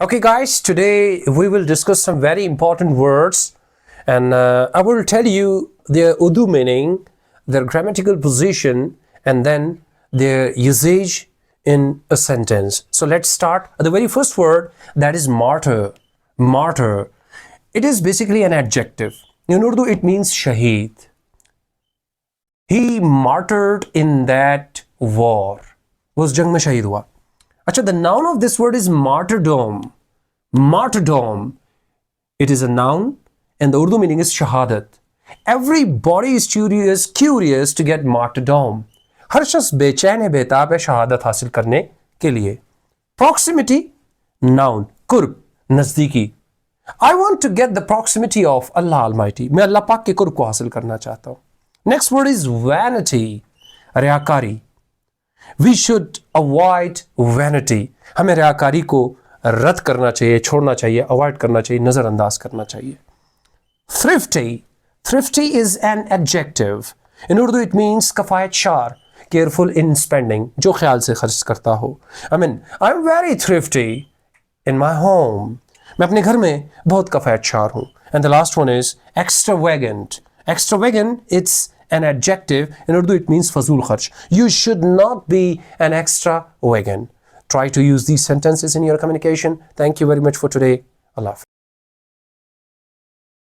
Okay guys, today we will discuss some very important words and I will tell you their Urdu meaning, their grammatical position and then their usage in a sentence. So let's start. The very first word, that is martyr. Martyr. It is basically an adjective. In Urdu it means shaheed. He martyred in that war. वो उस जंग में शहीद हुआ. अच्छा, the noun of this word is martyrdom. Martyrdom. It is a noun and the Urdu meaning is shahadat. Everybody is curious to get martyrdom. हर शख्स बेचैन है, बेताब है शहादत हासिल करने के लिए. Proximity, noun. कुर्ब, नज़दीकी. I want to get the proximity of Allah Almighty. मैं अल्लाह पाक के कुर्ब को हासिल करना चाहता हूँ. Next word is vanity. रियाकारी. We should avoid vanity. हमें रियाकारी को रद्द करना चाहिए, छोड़ना चाहिए, अवॉइड करना चाहिए, नज़रअंदाज करना चाहिए. Thrifty. Thrifty is an adjective. In Urdu it means कफ़ायत शार, careful in spending, जो ख्याल से खर्च करता हो. I mean, I'm very thrifty in my home. मैं अपने घर में बहुत कफ़ायत शार हूँ. And the last one is extravagant. Extravagant, it's an adjective. In Urdu it means fazul kharch. You should not be an extravagant. Try to use these sentences in your communication. Thank you very much for today. Allah Hafiz.